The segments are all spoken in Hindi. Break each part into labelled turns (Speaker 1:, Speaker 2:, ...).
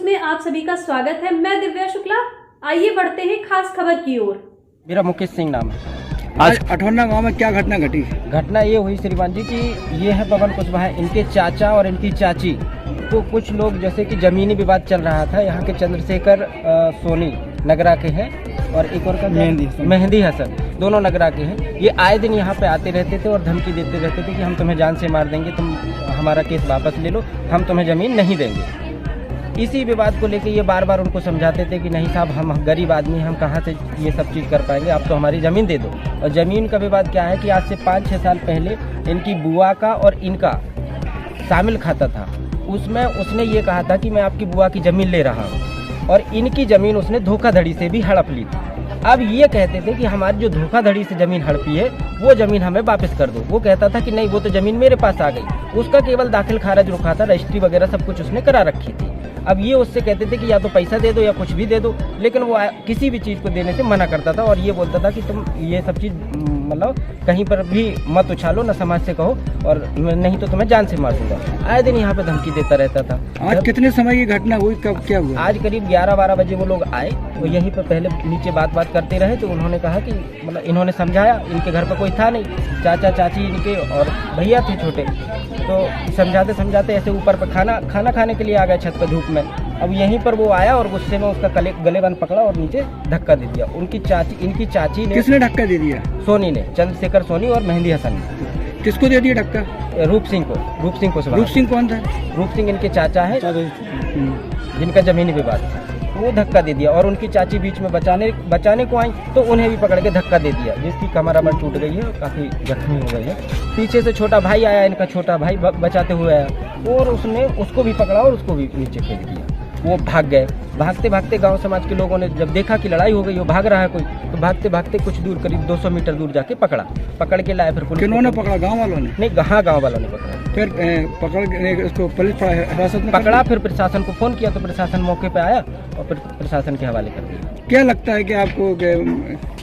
Speaker 1: न्यूज में आप सभी का स्वागत है। मैं दिव्या शुक्ला। आइए बढ़ते हैं खास खबर की ओर।
Speaker 2: मेरा मुकेश सिंह नाम है।
Speaker 3: आज अठौंडा गांव में क्या घटना घटी?
Speaker 2: घटना ये हुई श्रीमान जी कि ये है पवन कुशवाहा, इनके चाचा और इनकी चाची तो कुछ लोग जैसे कि जमीनी विवाद चल रहा था। यहाँ के चंद्रशेखर सोनी नगरा के हैं और एक और का मेहंदी हसन, दोनों नगरा के हैं। ये आए दिन यहाँ पे आते रहते थे और धमकी देते रहते थे कि हम तुम्हें जान से मार देंगे, तुम हमारा केस वापस ले लो, हम तुम्हें ज़मीन नहीं देंगे। इसी विवाद को लेके ये बार बार उनको समझाते थे कि नहीं साहब, हम गरीब आदमी, हम कहाँ से ये सब चीज़ कर पाएंगे, आप तो हमारी ज़मीन दे दो। और ज़मीन का विवाद क्या है कि आज से 5-6 साल पहले इनकी बुआ का और इनका शामिल खाता था। उसमें उसने ये कहा था कि मैं आपकी बुआ की ज़मीन ले रहा हूँ और इनकी ज़मीन उसने धोखाधड़ी से भी हड़प ली थी। अब ये कहते थे कि हमारी जो धोखाधड़ी से ज़मीन हड़पी है वो ज़मीन हमें वापस कर दो। वो कहता था कि नहीं, वो तो ज़मीन मेरे पास आ गई। उसका केवल दाखिल खारिज रुका था, रजिस्ट्री वगैरह सब कुछ उसने करा रखी थी। अब ये उससे कहते थे कि या तो पैसा दे दो या कुछ भी दे दो, लेकिन वो किसी भी चीज़ को देने से मना करता था और ये बोलता था कि तुम ये सब चीज़ मतलब कहीं पर भी मत उछालो, ना समाज से कहो, और नहीं तो तुम्हें जान से मार दूंगा। आए दिन यहाँ पे धमकी देता रहता था।
Speaker 3: आज कितने समय की घटना हुई, कब क्या हुआ?
Speaker 2: आज करीब 11-12 बजे वो लोग आए, वो यहीं पर पहले नीचे बात करते रहे। तो उन्होंने कहा कि मतलब इन्होंने समझाया, इनके घर पर कोई था नहीं, चाचा चाची इनके और भैया थे छोटे, तो समझाते समझाते ऐसे ऊपर पर खाना खाने के लिए आ गया छत पर धूप में। अब यहीं पर वो आया और गुस्से में उसका गलेबंद पकड़ा और नीचे धक्का दे दिया। इनकी चाची ने।
Speaker 3: किसने धक्का दे दिया?
Speaker 2: सोनी ने, चंद्रशेखर सोनी और मेहंदी हसन ने।
Speaker 3: किसको दे दिया धक्का?
Speaker 2: रूप सिंह को। रूप सिंह
Speaker 3: कौन था?
Speaker 2: रूप सिंह इनके चाचा है जिनका जमीनी विवाद था। वो धक्का दे दिया और उनकी चाची बीच में बचाने को आई तो उन्हें भी पकड़ के धक्का दे दिया, जिसकी कमर अमर टूट गई है और काफ़ी जख्मी हो गई है। पीछे से छोटा भाई आया, इनका छोटा भाई बचाते हुए आया और उसने उसको भी पकड़ा और उसको भी नीचे फेंक दिया। वो भाग गए। भागते भागते गांव समाज के लोगों ने जब देखा कि लड़ाई हो गई, वो भाग रहा है कोई, तो भागते भागते कुछ दूर करीब 200 मीटर दूर जाके पकड़ के लाए। फिर पुलिस।
Speaker 3: किन्होंने पकड़ा? गांव वालों ने?
Speaker 2: नहीं, गांव वालों ने पकड़ा।
Speaker 3: फिर पकड़ के उसको पुलिस हिरासत में
Speaker 2: पकड़ा। फिर प्रशासन को फोन किया तो प्रशासन मौके पे आया और फिर प्रशासन के हवाले कर दिया।
Speaker 3: क्या लगता है कि आपको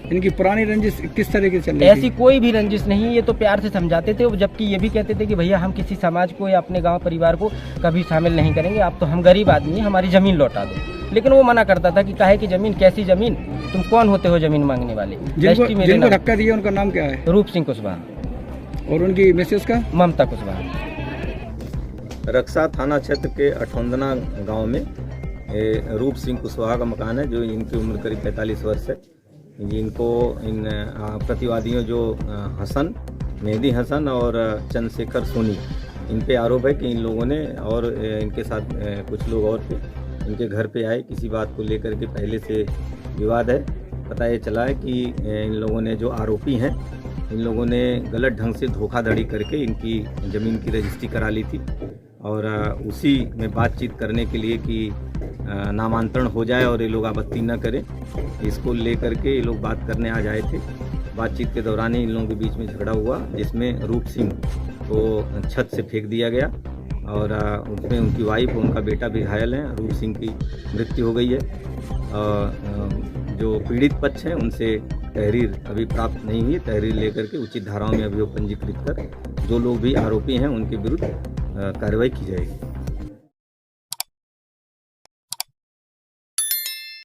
Speaker 3: इनकी पुरानी रंजिश किस तरह की चल रही है?
Speaker 2: ऐसी कोई भी रंजिश नहीं, ये तो प्यार से समझाते थे, जबकि ये भी कहते थे कि भैया हम किसी समाज को या अपने गांव परिवार को कभी शामिल नहीं करेंगे, आप तो हम गरीब आदमी हैं, हमारी ज़मीन लौटा दो। लेकिन वो मना करता था कि काहे की ज़मीन, कैसी ज़मीन, तुम कौन होते हो ज़मीन मांगने वाले।
Speaker 3: जिनको धक्का दिया उनका नाम क्या है?
Speaker 2: रूप सिंह कुशवाहा।
Speaker 3: और उनकी मिसेस का?
Speaker 2: ममता कुशवाहा।
Speaker 4: रक्षा थाना क्षेत्र के अठौंदना गांव में रूप सिंह कुशवाहा का मकान है, जो इनकी उम्र करीब 45 वर्ष है। इनको इन प्रतिवादियों जो हसन, मेहंदी हसन और चंद्रशेखर सोनी, इन पे आरोप है कि इन लोगों ने और इनके साथ कुछ लोग और थे, इनके घर पे आए, किसी बात को लेकर के पहले से विवाद है। पता ये चला है कि इन लोगों ने, जो आरोपी हैं, इन लोगों ने गलत ढंग से धोखाधड़ी करके इनकी ज़मीन की रजिस्ट्री करा ली थी और उसी में बातचीत करने के लिए कि नामांतरण हो जाए और ये लोग आपत्ति न करें, इसको लेकर के ये लोग बात करने आ जाए थे। बातचीत के दौरान ही इन लोगों के बीच में झगड़ा हुआ, जिसमें रूप सिंह को छत से फेंक दिया गया और उसमें उनकी वाइफ और उनका बेटा भी घायल हैं। रूप सिंह की मृत्यु हो गई है। जो पीड़ित पक्ष हैं उनसे तहरीर अभी प्राप्त नहीं हुई। तहरीर लेकर के उचित धाराओं में अभियोग पंजीकृत कर जो लोग भी आरोपी हैं उनके विरुद्ध कार्रवाई की जाएगी।